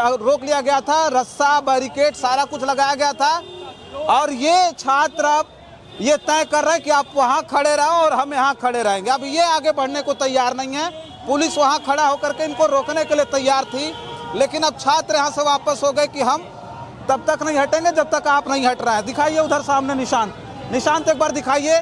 रोक लिया गया था, रस्सा बैरिकेड सारा कुछ लगाया गया था। और ये छात्र अब ये तय कर रहे हैं कि आप वहाँ खड़े रहो और हम यहाँ खड़े रहेंगे। अब ये आगे बढ़ने को तैयार नहीं है। पुलिस वहाँ खड़ा होकर के इनको रोकने के लिए तैयार थी, लेकिन अब छात्र यहाँ से वापस हो गए कि हम तब तक नहीं हटेंगे जब तक आप नहीं हट रहे हैं। दिखाइए उधर सामने निशांत एक बार दिखाइए।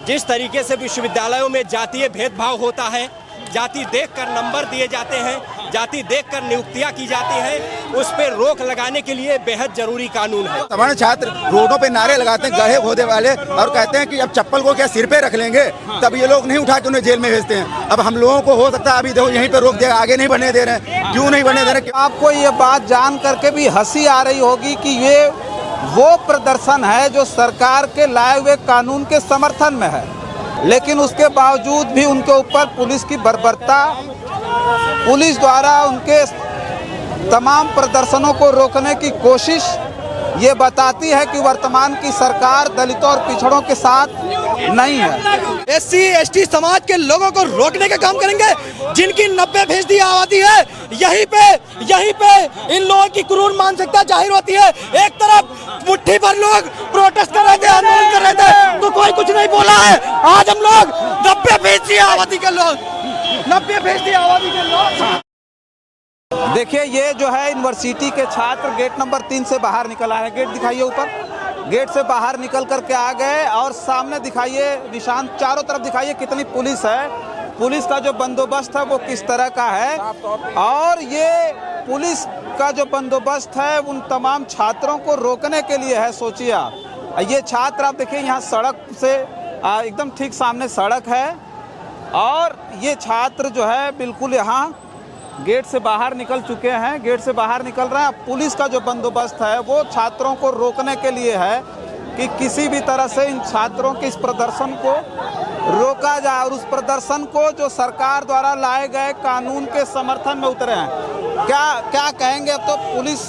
जिस तरीके से विश्वविद्यालयों में जातीय भेदभाव होता है, जाति देखकर नंबर दिए जाते हैं, जाति देखकर नियुक्तियां की जाती हैं, उस पर रोक लगाने के लिए बेहद जरूरी कानून है। सवर्ण छात्र रोडों पे नारे लगाते हैं गधे खोदे वाले, और कहते हैं कि अब चप्पल को क्या सिर पे रख लेंगे, तब ये लोग नहीं उठा के उन्हें जेल में भेजते हैं। अब हम लोगों को हो सकता है अभी देखो यहीं पे रोक दिया, आगे नहीं बढ़ने दे रहे हैं। क्यों नहीं बढ़ने दे रहे? आपको ये बात जान करके भी हंसी आ रही होगी कि ये वो प्रदर्शन है जो सरकार के लाए हुए कानून के समर्थन में है, लेकिन उसके बावजूद भी उनके ऊपर पुलिस की बर्बरता, पुलिस द्वारा उनके तमाम प्रदर्शनों को रोकने की कोशिश ये बताती है कि वर्तमान की सरकार दलितों और पिछड़ों के साथ नहीं है। SC ST समाज के लोगों को रोकने का काम करेंगे, जिनकी 90% आबादी है। यहीं पे इन लोगों की क्रूर मानसिकता जाहिर होती है। एक तरफ मुट्ठी भर लोग प्रोटेस्ट कर रहे थे, आंदोलन कर रहे थे, तो कोई कुछ नहीं बोला है। आज हम लोग 90% आबादी के लोग देखिए, ये जो है यूनिवर्सिटी के छात्र गेट नंबर 3 से बाहर निकल आए हैं। गेट दिखाइए ऊपर, गेट से बाहर निकल करके आ गए और सामने दिखाइए निशान, चारों तरफ दिखाइए कितनी पुलिस है, पुलिस का जो बंदोबस्त है वो किस तरह का है। और ये पुलिस का जो बंदोबस्त है उन तमाम छात्रों को रोकने के लिए है। सोचिए आप, ये छात्र आप देखिए यहाँ सड़क से एकदम ठीक सामने सड़क है, और ये छात्र जो है बिल्कुल यहाँ गेट से बाहर निकल चुके हैं, गेट से बाहर निकल रहे हैं। पुलिस का जो बंदोबस्त है वो छात्रों को रोकने के लिए है कि किसी भी तरह से इन छात्रों के इस प्रदर्शन को रोका जाए, और उस प्रदर्शन को जो सरकार द्वारा लाए गए कानून के समर्थन में उतरे हैं। क्या कहेंगे? अब तो पुलिस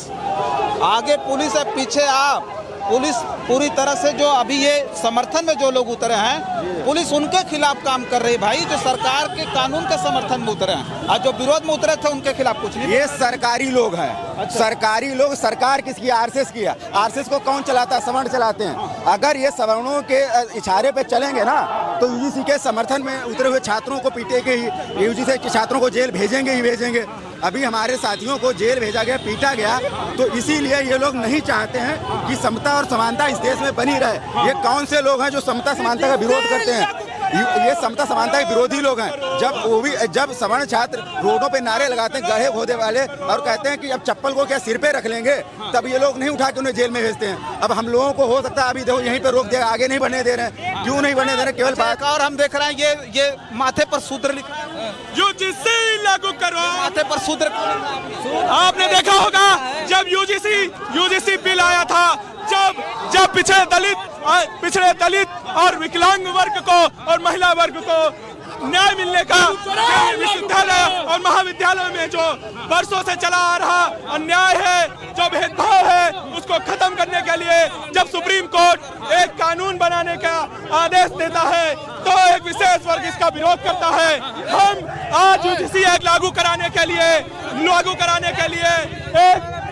आगे, पुलिस है पीछे आप, पुलिस पूरी तरह से जो अभी ये समर्थन में जो लोग उतरे हैं, पुलिस उनके खिलाफ काम कर रही है भाई, जो सरकार के कानून के समर्थन में उतरे हैं। और जो विरोध में उतरे थे उनके खिलाफ कुछ नहीं। ये सरकारी लोग हैं। अच्छा। सरकारी लोग, सरकार किसकी? आरएसएस की है। आरएसएस को कौन चलाता है? सवर्ण चलाते हैं। अगर ये सवर्णों के इशारे पे चलेंगे ना, तो यूजीसी के समर्थन में उतरे हुए छात्रों को पीटेंगे ही, यूजीसी के छात्रों को जेल भेजेंगे ही भेजेंगे। अभी हमारे साथियों को जेल भेजा गया, पीटा गया, तो इसीलिए ये लोग नहीं चाहते हैं कि समता और समानता इस देश में बनी रहे। ये कौन से लोग हैं जो समता समानता का विरोध करते हैं? ये समता समानता के विरोधी लोग हैं। जब सवर्ण छात्र रोडों पे नारे लगाते हैं गधे खोदे वाले, और कहते हैं कि अब चप्पल को क्या सिर पे रख लेंगे, तब ये लोग नहीं उठा के उन्हें जेल में भेजते हैं। अब हम लोगों को हो सकता है अभी देखो यहीं पे रोक दिया, आगे नहीं बढ़ने दे रहे हैं। क्यों नहीं बढ़ने दे रहे? केवल बात। और हम देख रहे हैं ये माथे पर सूत्र यूजीसी लागू करो, माथे पर सूत्र। आपने देखा होगा जब यूजीसी बिल आया था, जब पिछड़े दलित और विकलांग वर्ग को और महिला वर्ग को न्याय मिलने का विश्वविद्यालय और महाविद्यालय में जो वर्षों से चला आ रहा अन्याय है, जो भेदभाव है, उसको खत्म करने के लिए जब सुप्रीम कोर्ट एक कानून बनाने का आदेश देता है, तो एक विशेष वर्ग इसका विरोध करता है। हम आज यूजीसी एक्ट लागू कराने के लिए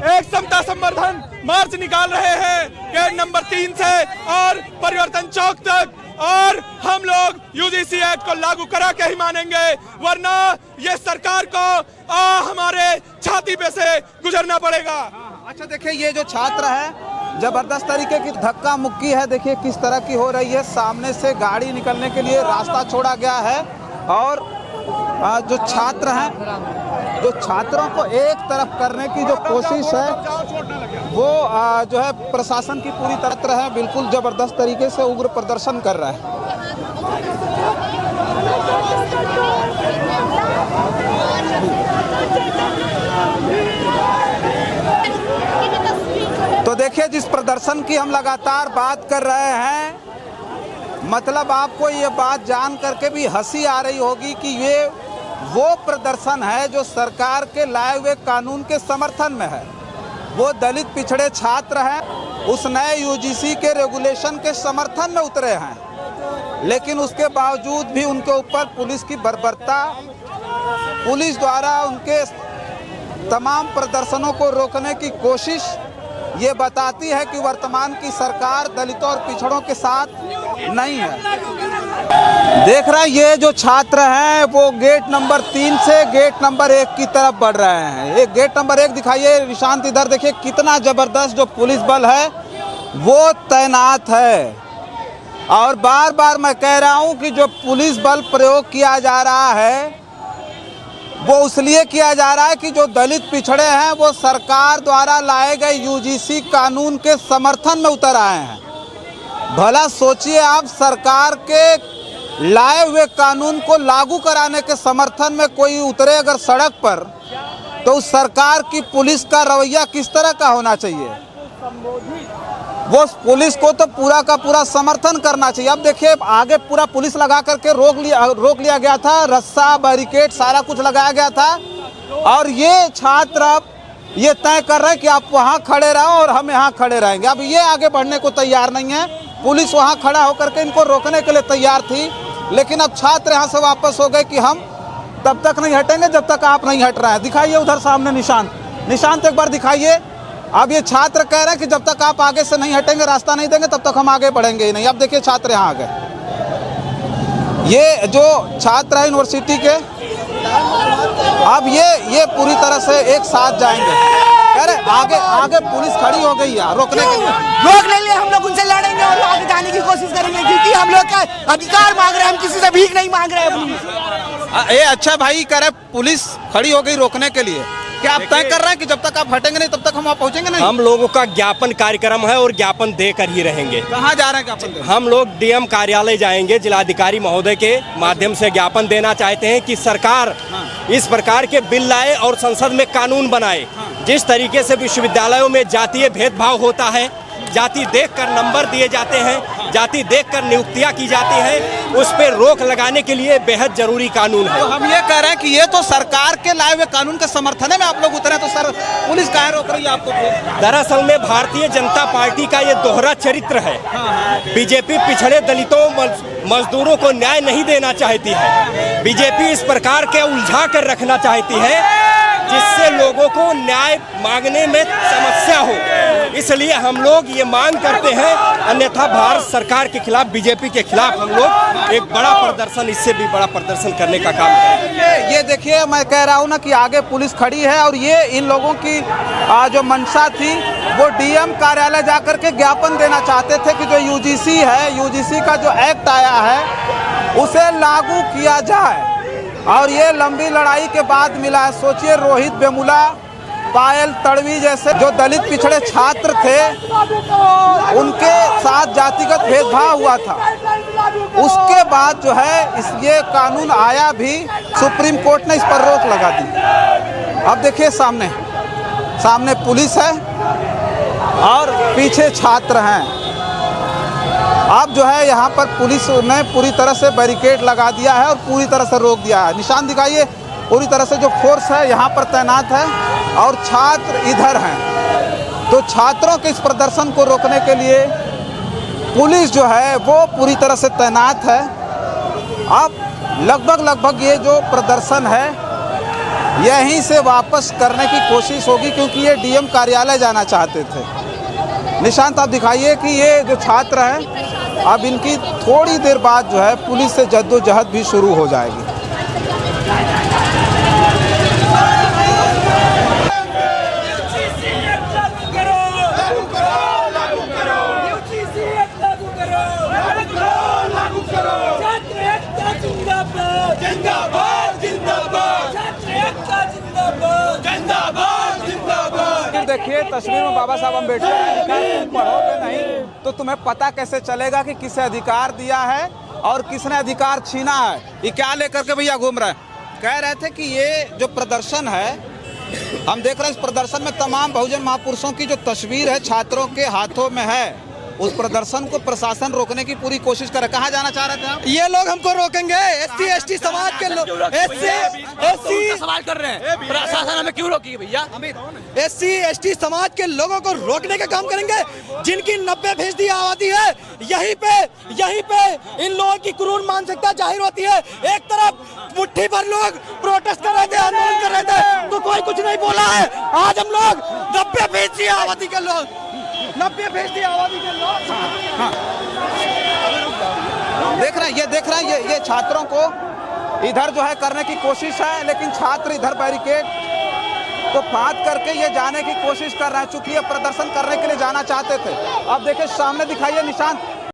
एक समता संवर्धन मार्च निकाल रहे हैं गेट नंबर 3 से और परिवर्तन चौक तक, और हम लोग यूजीसी एक्ट को लागू करा के ही मानेंगे, वरना ये सरकार को हमारे छाती पे से गुजरना पड़ेगा। अच्छा देखिए, ये जो छात्र है जबरदस्त तरीके की धक्का मुक्की है, देखिए किस तरह की हो रही है। सामने से गाड़ी निकलने के लिए रास्ता छोड़ा गया है, और जो छात्र हैं, जो छात्रों को एक तरफ करने की जो कोशिश है वो जो है प्रशासन की पूरी तरह है, बिल्कुल जबरदस्त तरीके से उग्र प्रदर्शन कर रहा है। तो देखिए, जिस प्रदर्शन की हम लगातार बात कर रहे हैं, मतलब आपको ये बात जान करके भी हंसी आ रही होगी कि ये वो प्रदर्शन है जो सरकार के लाए हुए कानून के समर्थन में है। वो दलित पिछड़े छात्र हैं, उस नए यूजीसी के रेगुलेशन के समर्थन में उतरे हैं, लेकिन उसके बावजूद भी उनके ऊपर पुलिस की बर्बरता, पुलिस द्वारा उनके तमाम प्रदर्शनों को रोकने की कोशिश ये बताती है कि वर्तमान की सरकार दलितों और पिछड़ों के साथ नहीं है। देख रहे हैं ये जो छात्र हैं वो गेट नंबर 3 से गेट नंबर 1 की तरफ बढ़ रहे हैं। एक गेट नंबर 1 दिखाइए निशांत, इधर देखिए कितना जबरदस्त जो पुलिस बल है वो तैनात है। और बार बार मैं कह रहा हूं कि जो पुलिस बल प्रयोग किया जा रहा है वो इसलिए किया जा रहा है कि जो दलित पिछड़े हैं वो सरकार द्वारा लाए गए यूजीसी कानून के समर्थन में उतर आए हैं। भला सोचिए आप, सरकार के लाए हुए कानून को लागू कराने के समर्थन में कोई उतरे अगर सड़क पर, तो उस सरकार की पुलिस का रवैया किस तरह का होना चाहिए। वो पुलिस को तो पूरा का पूरा समर्थन करना चाहिए। अब देखिए आगे पूरा पुलिस लगा करके रोक लिया गया था, रस्सा बैरिकेड सारा कुछ लगाया गया था। और ये छात्र अब ये तय कर रहे हैं कि आप वहाँ खड़े रहो और हम यहाँ खड़े रहेंगे। अब ये आगे बढ़ने को तैयार नहीं है। पुलिस वहाँ खड़ा होकर के इनको रोकने के लिए तैयार थी, लेकिन अब छात्र यहाँ से वापस हो गए कि हम तब तक नहीं हटेंगे जब तक आप नहीं हट रहे हैं। दिखाइए उधर सामने निशांत एक बार दिखाइए। अब ये छात्र कह रहे हैं कि जब तक आप आगे से नहीं हटेंगे, रास्ता नहीं देंगे, तब तक हम आगे बढ़ेंगे ही नहीं। अब देखिए छात्र यहाँ आ गए। ये जो छात्र है यूनिवर्सिटी के, अब ये पूरी तरह से एक साथ जाएंगे। कह रहे आगे पुलिस खड़ी हो गई है रोकने के लिए। रोकने के लिए हम लोग उनसे लड़ेंगे और आगे जाने की कोशिश करेंगे, क्योंकि हम लोग का अधिकार मांग रहे हैं, हम किसी से भीख नहीं मांग रहे हैं। ये अच्छा भाई कह रहे पुलिस खड़ी हो गई रोकने के लिए। क्या आप तय कर रहे हैं कि जब तक आप हटेंगे नहीं तब तक हम वहाँ पहुँचेंगे नहीं? हम लोगों का ज्ञापन कार्यक्रम है और ज्ञापन देकर ही रहेंगे। कहाँ जा रहे हैं ज्ञापन देने? हम लोग डीएम कार्यालय जाएंगे। जिलाधिकारी महोदय के माध्यम से ज्ञापन देना चाहते हैं कि सरकार इस प्रकार के बिल लाए और संसद में कानून बनाए। जिस तरीके से विश्वविद्यालयों में जातीय भेदभाव होता है, जाति देखकर नंबर दिए जाते हैं, जाति देखकर नियुक्तियां की जाती हैं, उस पर रोक लगाने के लिए बेहद जरूरी कानून है। तो हम ये कह रहे हैं कि ये तो सरकार के लाए हुए कानून के समर्थन में आप लोग उतरे, तो सर पुलिस काहे रोक रही है आपको? दरअसल में भारतीय जनता पार्टी का ये दोहरा चरित्र है। बीजेपी पिछड़े दलितों मजदूरों को न्याय नहीं देना चाहती है। बीजेपी इस प्रकार के उलझा कर रखना चाहती है जिससे लोगों को न्याय मांगने में समस्या हो। इसलिए हम लोग ये मांग करते हैं, अन्यथा भारत सरकार के खिलाफ, बीजेपी के खिलाफ हम लोग एक बड़ा प्रदर्शन, इससे भी बड़ा प्रदर्शन करने का काम करेंगे। ये देखिए मैं कह रहा हूँ ना कि आगे पुलिस खड़ी है और ये इन लोगों की जो मंशा थी वो डीएम कार्यालय जाकर के ज्ञापन देना चाहते थे कि जो यूजीसी है, यूजीसी का जो एक्ट आया है उसे लागू किया जाए। और ये लंबी लड़ाई के बाद मिला है। सोचिए रोहित वेमुला, पायल तड़वी जैसे जो दलित पिछड़े छात्र थे उनके साथ जातिगत भेदभाव हुआ था। उसके बाद जो है ये कानून आया भी, सुप्रीम कोर्ट ने इस पर रोक लगा दी। अब देखिए सामने पुलिस है और पीछे छात्र हैं। अब जो है यहाँ पर पुलिस ने पूरी तरह से बैरिकेड लगा दिया है और पूरी तरह से रोक दिया है। निशान दिखाइए, पूरी तरह से जो फोर्स है यहाँ पर तैनात है और छात्र इधर हैं। तो छात्रों के इस प्रदर्शन को रोकने के लिए पुलिस जो है वो पूरी तरह से तैनात है। अब लगभग ये जो प्रदर्शन है यहीं से वापस करने की कोशिश होगी, क्योंकि ये डीएम कार्यालय जाना चाहते थे। निशांत आप दिखाइए कि ये जो छात्र हैं अब इनकी थोड़ी देर बाद जो है पुलिस से जद्दोजहद भी शुरू हो जाएगी। देखिए तस्वीर में बाबा साहब अम्बेडकर, तुम पढ़ोगे नहीं तो तुम्हें पता कैसे चलेगा कि किसे अधिकार दिया है और किसने अधिकार छीना है। ये क्या लेकर के भैया घूम रहे हैं? कह रहे थे कि ये जो प्रदर्शन है हम देख रहे हैं, इस प्रदर्शन में तमाम बहुजन महापुरुषों की जो तस्वीर है छात्रों के हाथों में है। उस प्रदर्शन को प्रशासन रोकने की पूरी कोशिश कर रहा है। कहाँ जाना चाह रहे थे आप? ये लोग हमको रोकेंगे, SC ST समाज के लोग, SC सवाल कर रहे हैं प्रशासन हमें क्यों रोकी भैया? SC ST समाज के लोगों को रोकने का काम करेंगे, जिनकी 90% आबादी है। यहीं पे इन लोगों की क्रूर मानसिकता जाहिर होती है। एक तरफ मुट्ठी भर लोग प्रोटेस्ट कर रहे थे, आंदोलन कर रहे थे, तो कोई कुछ नहीं बोला है। आज हम लोग 90% आबादी के लोग, 90% आबादी के लोग देख रहे हैं ये छात्रों को इधर जो है करने की कोशिश है, लेकिन छात्र इधर बैरिकेड को फांद करके ये जाने की कोशिश कर रहे हैं, चूंकि ये प्रदर्शन करने के लिए जाना चाहते थे। अब देखिए सामने दिखाइए निशान